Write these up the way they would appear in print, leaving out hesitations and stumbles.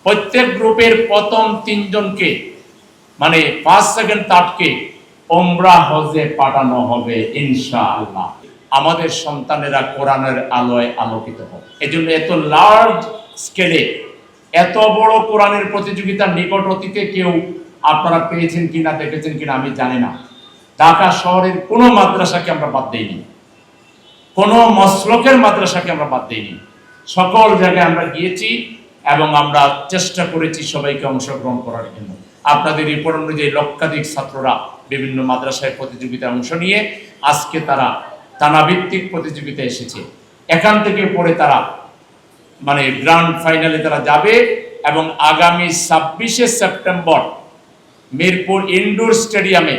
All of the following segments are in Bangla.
প্রত্যেক গ্রুপের প্রথম 3 জনকে মানে 5 সেকেন্ড তাটকে ওমরা হজে পাঠানো হবে ইনশাআল্লাহ। আমাদের সন্তানেরা কোরআনের আলোয় আলোকিত হবে। এজন্য এত লার্জ স্কেলে এত বড় কোরআনের প্রতিযোগিতার নিকট অতীতে কেউ আপনারা পেয়েছেন কিনা, দেখেছেন কিনা আমি জানি না। ঢাকা শহরের কোনো মাদ্রাসাকে আমরা বাদ দেইনি, কোনো মসলকের মাদ্রাসাকে আমরা বাদ দেইনি। সকল জায়গায় আমরা গিয়েছি এবং আমরা চেষ্টা করেছি সবাইকে অংশগ্রহণ করার জন্য। আপনাদের রিপোর্ট অনুযায়ী লক্ষাধিক ছাত্ররা বিভিন্ন মাদ্রাসায় প্রতিযোগিতায় অংশ নিয়ে আজকে তারা টানাভিত্তিক প্রতিযোগিতায় এসেছে। এখান থেকে পরে তারা মানে গ্র্যান্ড ফাইনালে তারা যাবে এবং আগামী 26শে সেপ্টেম্বর মিরপুর ইনডোর স্টেডিয়ামে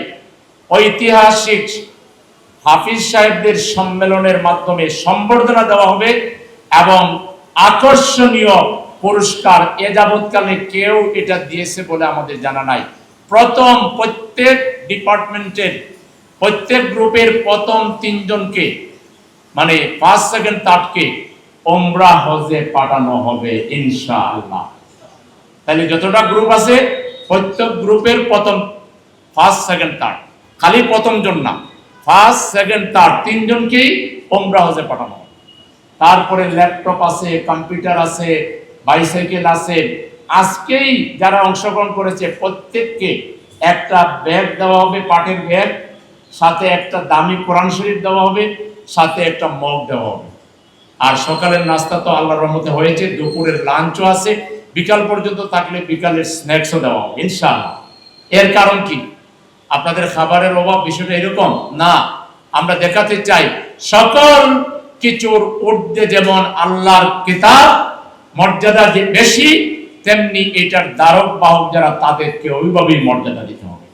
ঐতিহাসিক হাফিজ সাহেবদের সম্মেলনের মাধ্যমে সম্বর্ধনা দেওয়া হবে এবং আকর্ষণীয় পুরস্কার এ যাবৎকালে কেউ এটা দিয়েছে বলে আমাদের জানা নাই। প্রথম প্রত্যেক ডিপার্টমেন্টের প্রত্যেক গ্রুপের প্রথম 3 জনকে মানে 5 সেকেন্ড তাটকে ওমরা হজে পাঠানো হবে ইনশাআল্লাহ। তাহলে যতটা গ্রুপ আছে প্রত্যেক গ্রুপের প্রথম 5 সেকেন্ড তাট, খালি প্রথম জন না, 1st, 2nd, 3rd 3 জনকেই ওমরা হজে পাঠানো হবে। তারপরে ল্যাপটপ আছে, কম্পিউটার আছে, বাইসাইকেল আছে। আজকেই যারা অংশগ্রহণ করেছে প্রত্যেককে একটা ব্যাগ দেওয়া হবে, পাটের ব্যাগ, সাথে একটা দামি কোরআন শরীফ দেওয়া হবে, সাথে একটা মগ দেওয়া হবে। আর সকালের নাস্তা তো আল্লাহর রহমতে হয়েছে, দুপুরের লাঞ্চও আছে, বিকাল পর্যন্ত থাকলে বিকালের স্ন্যাক্সও দেওয়া হবে ইনশাআল্লাহ। এর কারণ কি? আপনাদের খাবারের অভাব বিষয়টা এরকম না। আমরা দেখাতে চাই সকল কিছুর ঊর্ধ্বে যেমন আল্লাহর কিতাব মর্যাদা যে বেশি, তেমনি এটার ধারক বাহক যারা তাদেরকে ওইভাবেই মর্যাদা দিতে হবে।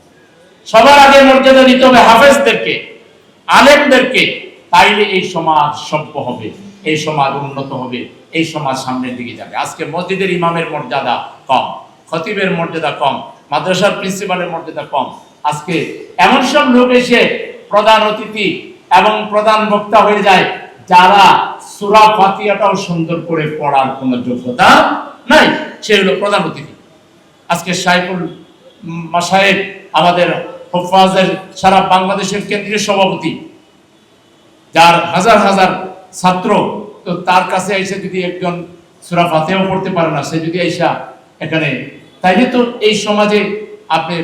সবার আগে মর্যাদা দিতে হবে হাফেজদেরকে, আলেমদেরকে। তাইলে এই সমাজ সভ্য হবে, এই সমাজ উন্নত হবে, এই সমাজ সামনের দিকে যাবে। আজকে মসজিদের ইমামের মর্যাদা কম, খতিবের মর্যাদা কম, মাদ্রাসার প্রিন্সিপালের মর্যাদা কম। আজকে এমন সব লোক এসে প্রধান অতিথি এবং প্রধান বক্তা হয়ে যায় যারা সূরা ফাতিহাটাও সুন্দর করে পড়ার কোনো যোগ্যতা নাই, সে হলো প্রধান অতিথি। আজকে শাইখুল মাশায়েখ আমাদের হুফাজের সারা বাংলাদেশের কেন্দ্রীয় সভাপতি, যার হাজার হাজার ছাত্র, তো তার কাছে এসে যদি একজন সূরা ফাতিহাও পড়তে পারে না, সে যদি এসে এখানে, তাইলে তো এই সমাজে আপনি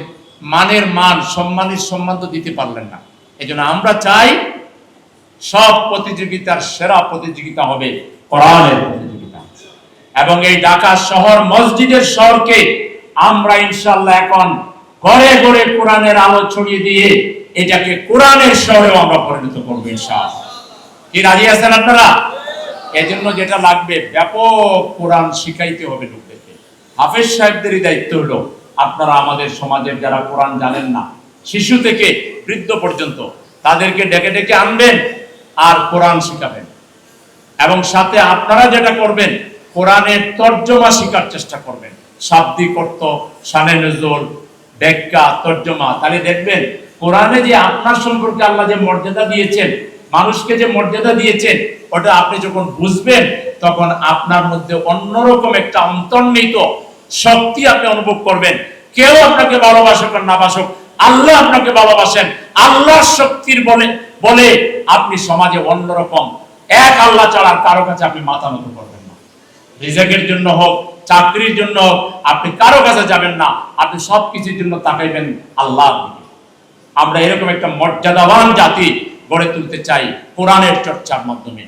মানের মান, সম্মানের সম্মান তো দিতে পারলেন না। এই জন্য আমরা চাই সব প্রতিযোগিতার সেরা প্রতিযোগিতা হবে কোরআনের প্রতিযোগিতা। এবং এই ঢাকা শহর মসজিদের শহরকে আমরা ইনশাআল্লাহ এখন ঘরে ঘরে কোরআনের আলো ছড়িয়ে দিয়ে এটাকে কোরআনের শহরেও আমরা পরিণত করবো ইনশাআল্লাহ। কি রাজি আছেন আপনারা? এজন্য যেটা লাগবে, ব্যাপক কোরআন শিখাইতে হবে লোকদেরকে। হাফেজ সাহেবদেরই দায়িত্ব হলো আপনারা আমাদের সমাজের যারা কোরআন জানেন না, শিশু থেকে বৃদ্ধ পর্যন্ত, তাদেরকে ডেকে ডেকে আনবেন আর কোরআন শিখাবেন। এবং সাথে আপনারা যেটা করবেন, কোরআনের তর্জমা শেখার চেষ্টা করবেন, শাব্দিক অর্থ, শানে নজুল, ব্যাখ্যা, তর্জমা। তাহলে দেখবেন কোরআনে যে আপনার সম্পর্কে আল্লাহ যে মর্যাদা দিয়েছেন, মানুষকে যে মর্যাদা দিয়েছেন, ওটা আপনি যখন বুঝবেন তখন আপনার মধ্যে অন্যরকম একটা অন্তর্নিহিত শক্তি আপনি অনুভব করবেন। কেউ আপনাকে ভালোবাসুক আর না বাসুক, আল্লাহ আপনাকে ভালোবাসেন। আল্লাহর শক্তির বলে আপনি সমাজে অন্যরকম, এক আল্লাহ ছাড়া কারো কাছে আপনি মাথা নত করবেন না। রিজিকের জন্য হোক, চাকরির জন্য হোক, আপনি কারো কাছে যাবেন না, আপনি সবকিছুর জন্য তাকাইবেন আল্লাহর দিকে। আমরা এরকম একটা মর্যাদাবান জাতি গড়ে তুলতে চাই কোরআনের চর্চার মাধ্যমে।